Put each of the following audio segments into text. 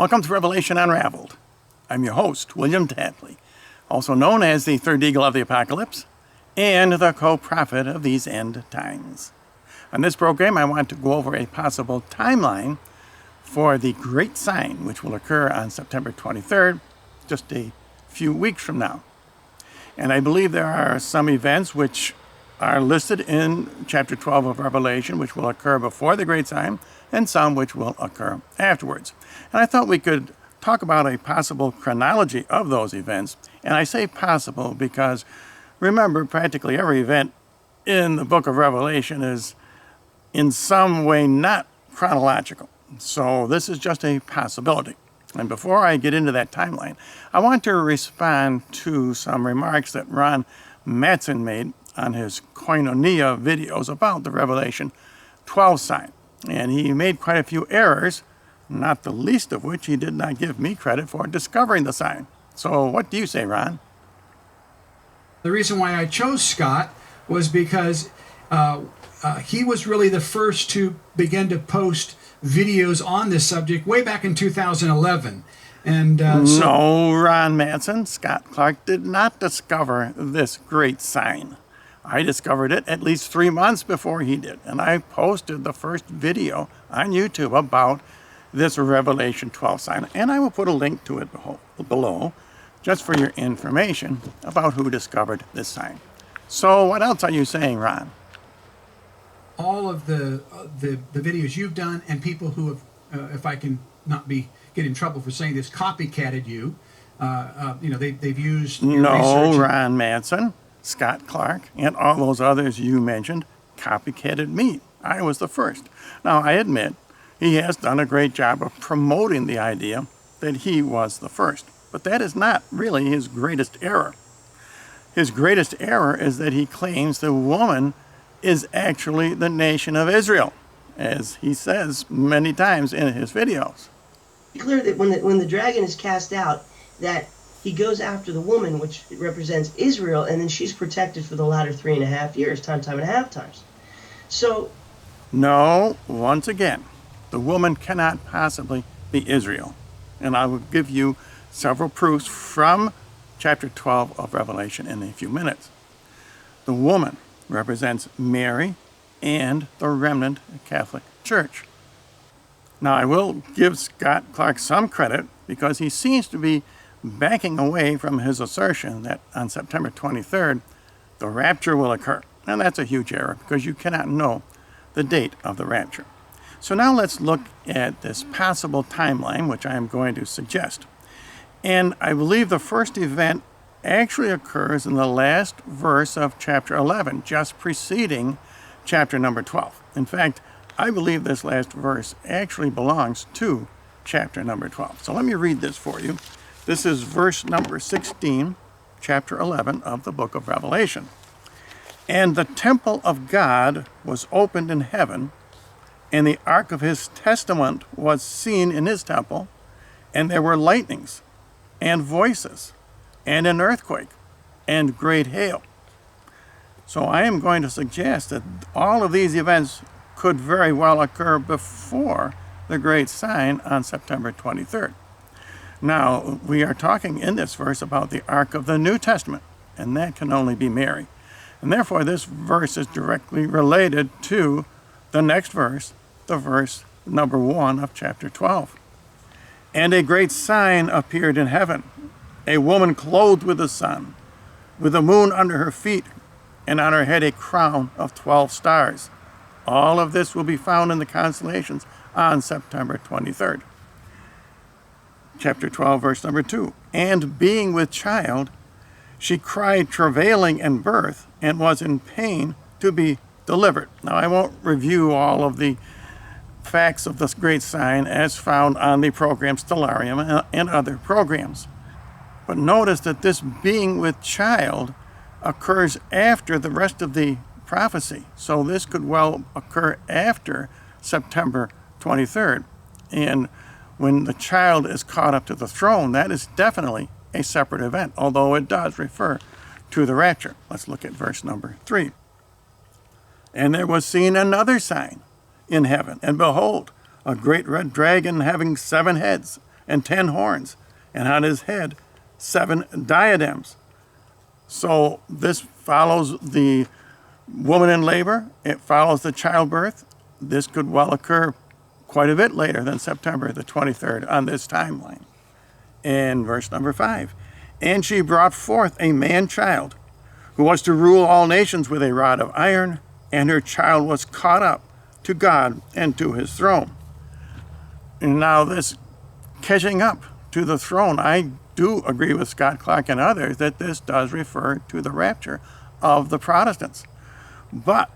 Welcome to Revelation Unraveled. I'm your host, William Tapley, also known as the third eagle of the apocalypse and the co-prophet of these end times. On this program, I want to go over a possible timeline for the great sign, which will occur on September 23rd, just a few weeks from now. And I believe there are some events which are listed in chapter 12 of Revelation, which will occur before the great sign, and some which will occur afterwards. And I thought we could talk about a possible chronology of those events. And I say possible because, remember, practically every event in the book of Revelation is in some way not chronological. So this is just a possibility. And before I get into that timeline, I want to respond to some remarks that Ron Matson made on his Koinonia videos about the Revelation 12 sign. And he made quite a few errors, not the least of which he did not give me credit for discovering the sign. So what do you say, Ron? The reason why I chose Scott was because he was really the first to begin to post videos on this subject way back in 2011. No, Ron Matson, Scott Clark did not discover this great sign. I discovered it at least 3 months before he did, and I posted the first video on YouTube about this Revelation 12 sign, and I will put a link to it below just for your information about who discovered this sign. So what else are you saying, Ron? All of the videos you've done and people who have, if I can not get in trouble for saying this, copycatted you. They've used your research. Ron Matson, Scott Clark, and all those others you mentioned copycatted me. I was the first. Now, I admit he has done a great job of promoting the idea that he was the first, but that is not really his greatest error. His greatest error is that he claims the woman is actually the nation of Israel, as he says many times in his videos. It's clear that when the dragon is cast out, that he goes after the woman, which represents Israel, and then she's protected for the latter 3.5 years, time and a half times. So, no, once again, the woman cannot possibly be Israel. And I will give you several proofs from chapter 12 of Revelation in a few minutes. The woman represents Mary and the remnant Catholic Church. Now, I will give Scott Clark some credit because he seems to be backing away from his assertion that on September 23rd, the rapture will occur. And that's a huge error because you cannot know the date of the rapture. So now let's look at this possible timeline, which I am going to suggest. And I believe the first event actually occurs in the last verse of chapter 11, just preceding chapter number 12. In fact, I believe this last verse actually belongs to chapter number 12. So let me read this for you. This is verse number 16, chapter 11 of the book of Revelation. And the temple of God was opened in heaven, and the ark of his testament was seen in his temple, and there were lightnings, and voices, and an earthquake, and great hail. So I am going to suggest that all of these events could very well occur before the great sign on September 23rd. Now, we are talking in this verse about the ark of the New Testament, and that can only be Mary. And therefore, this verse is directly related to the next verse, the verse number 1 of chapter 12. And a great sign appeared in heaven, a woman clothed with the sun, with the moon under her feet, and on her head a crown of 12 stars. All of this will be found in the constellations on September 23rd. Chapter 12, verse number 2. And being with child, she cried, travailing in birth, and was in pain to be delivered. Now, I won't review all of the facts of this great sign as found on the program Stellarium and other programs. But notice that this being with child occurs after the rest of the prophecy. So this could well occur after September 23rd. And when the child is caught up to the throne, that is definitely a separate event, although it does refer to the rapture. Let's look at verse number 3. And there was seen another sign in heaven, and behold, a great red dragon having 7 heads, and 10 horns, and on his head 7 diadems. So this follows the woman in labor. It follows the childbirth. This could well occur quite a bit later than September the 23rd on this timeline. In verse number 5, and she brought forth a man-child who was to rule all nations with a rod of iron, and her child was caught up to God and to his throne. And now this catching up to the throne, I do agree with Scott Clark and others that this does refer to the rapture of the Protestants. But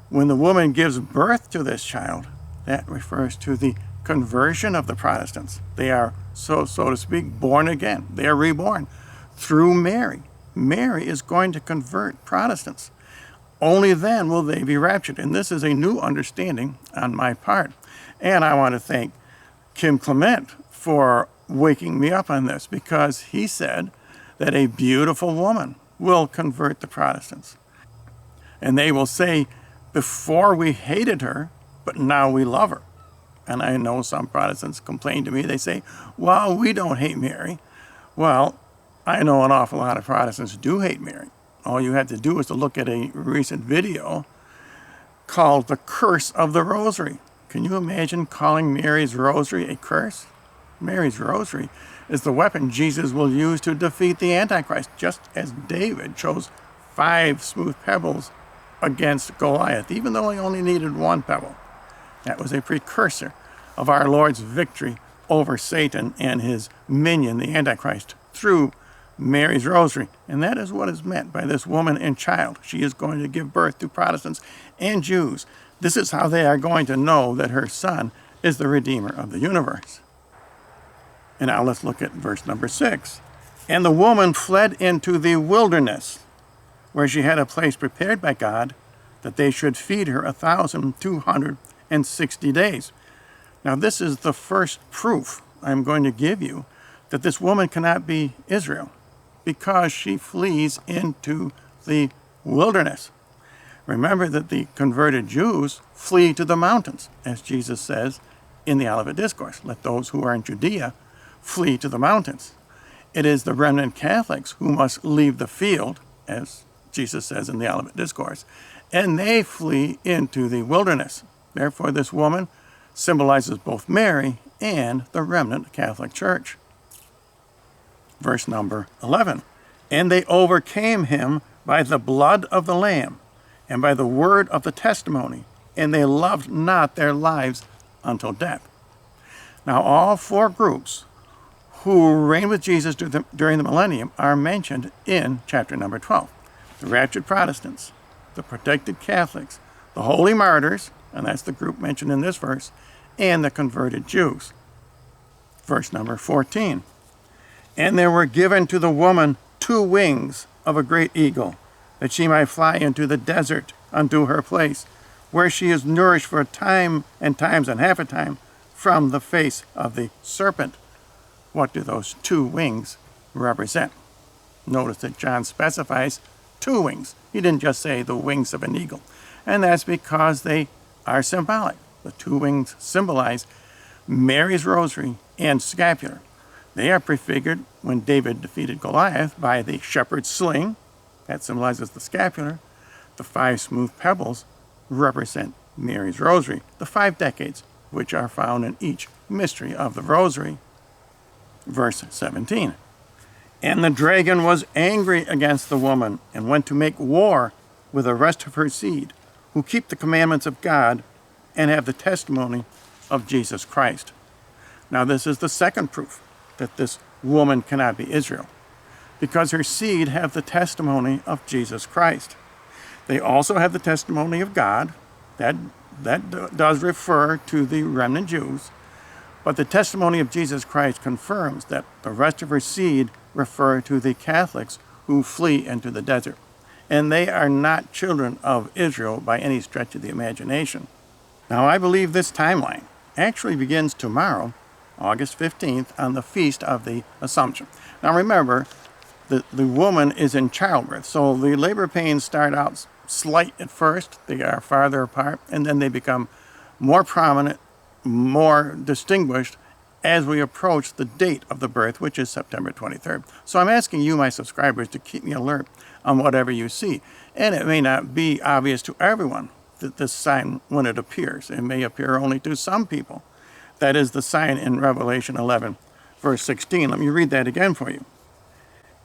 when the woman gives birth to this child, that refers to the conversion of the Protestants. They are, so to speak, born again. They are reborn through Mary. Mary is going to convert Protestants. Only then will they be raptured. And this is a new understanding on my part. And I want to thank Kim Clement for waking me up on this, because he said that a beautiful woman will convert the Protestants. And they will say, before we hated her, but now we love her. And I know some Protestants complain to me. They say, well, we don't hate Mary. Well, I know an awful lot of Protestants do hate Mary. All you have to do is to look at a recent video called The Curse of the Rosary. Can you imagine calling Mary's Rosary a curse? Mary's Rosary is the weapon Jesus will use to defeat the Antichrist, just as David chose 5 smooth pebbles against Goliath, even though he only needed 1 pebble. That was a precursor of our Lord's victory over Satan and his minion, the Antichrist, through Mary's Rosary. And that is what is meant by this woman and child. She is going to give birth to Protestants and Jews. This is how they are going to know that her son is the Redeemer of the universe. And now let's look at verse number 6. And the woman fled into the wilderness, where she had a place prepared by God, that they should feed her 1,260 days. Now this is the first proof I'm going to give you that this woman cannot be Israel, because she flees into the wilderness. Remember that the converted Jews flee to the mountains, as Jesus says in the Olivet Discourse. Let those who are in Judea flee to the mountains. It is the remnant Catholics who must leave the field, as Jesus says in the Olivet Discourse, and they flee into the wilderness. Therefore, this woman symbolizes both Mary and the remnant Catholic Church. Verse number 11, and they overcame him by the blood of the Lamb and by the word of the testimony, and they loved not their lives until death. Now, all 4 groups who reigned with Jesus during the millennium are mentioned in chapter number 12. The raptured Protestants, the protected Catholics, the holy martyrs, and that's the group mentioned in this verse, and the converted Jews. Verse number 14. And there were given to the woman 2 wings of a great eagle, that she might fly into the desert unto her place, where she is nourished for a time and times and half a time from the face of the serpent. What do those 2 wings represent? Notice that John specifies 2 wings. He didn't just say the wings of an eagle. And that's because they are symbolic. The 2 wings symbolize Mary's rosary and scapular. They are prefigured when David defeated Goliath by the shepherd's sling. That symbolizes the scapular. The 5 smooth pebbles represent Mary's rosary. The 5 decades, which are found in each mystery of the rosary. Verse 17. And the dragon was angry against the woman, and went to make war with the rest of her seed, who keep the commandments of God and have the testimony of Jesus Christ. Now this is the second proof that this woman cannot be Israel, because her seed have the testimony of Jesus Christ. They also have the testimony of God. That does refer to the remnant Jews. But the testimony of Jesus Christ confirms that the rest of her seed refer to the Catholics who flee into the desert. And they are not children of Israel by any stretch of the imagination. Now, I believe this timeline actually begins tomorrow, August 15th, on the Feast of the Assumption. Now, remember, the woman is in childbirth, so the labor pains start out slight at first. They are farther apart, and then they become more prominent, more distinguished as we approach the date of the birth, which is September 23rd. So I'm asking you, my subscribers, to keep me alert on whatever you see. And it may not be obvious to everyone that this sign, when it appears, it may appear only to some people. That is the sign in Revelation 11, verse 16. Let me read that again for you.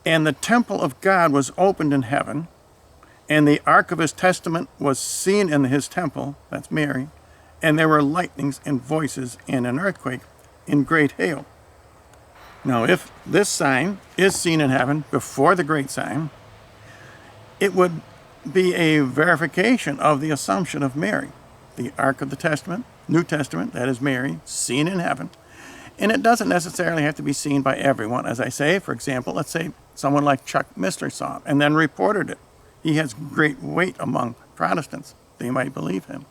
And the temple of God was opened in heaven, and the ark of his testament was seen in his temple, that's Mary, and there were lightnings and voices and an earthquake and great hail. Now, if this sign is seen in heaven before the great sign, it would be a verification of the assumption of Mary, the ark of the testament, New Testament, that is Mary, seen in heaven. And it doesn't necessarily have to be seen by everyone. As I say, for example, let's say someone like Chuck Missler saw it and then reported it. He has great weight among Protestants. They might believe him.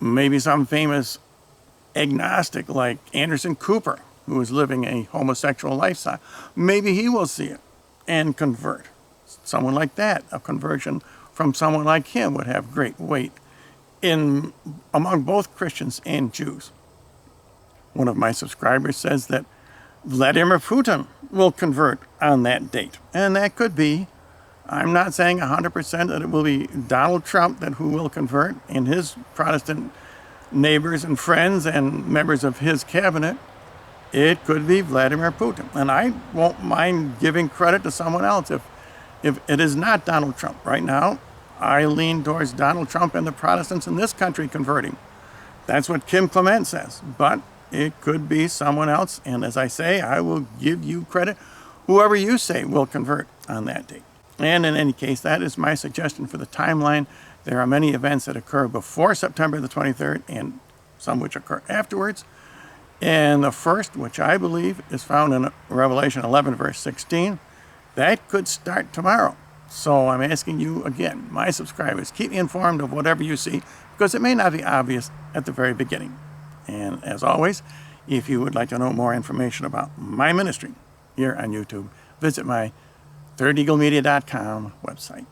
Maybe some famous agnostic like Anderson Cooper, who is living a homosexual lifestyle, maybe he will see it and convert. Someone like that, a conversion from someone like him would have great weight among both Christians and Jews. One of my subscribers says that Vladimir Putin will convert on that date. And that could be, I'm not saying 100% that it will be Donald Trump who will convert and his Protestant neighbors and friends and members of his cabinet. It could be Vladimir Putin. And I won't mind giving credit to someone else if it is not Donald Trump. Right now, I lean towards Donald Trump and the Protestants in this country converting. That's what Kim Clement says. But it could be someone else. And as I say, I will give you credit, whoever you say will convert on that date. And in any case, that is my suggestion for the timeline. There are many events that occur before September the 23rd and some which occur afterwards. And the first, which I believe is found in Revelation 11, verse 16, that could start tomorrow. So I'm asking you again, my subscribers, keep me informed of whatever you see, because it may not be obvious at the very beginning. And as always, if you would like to know more information about my ministry here on YouTube, visit my thirdeaglemedia.com website.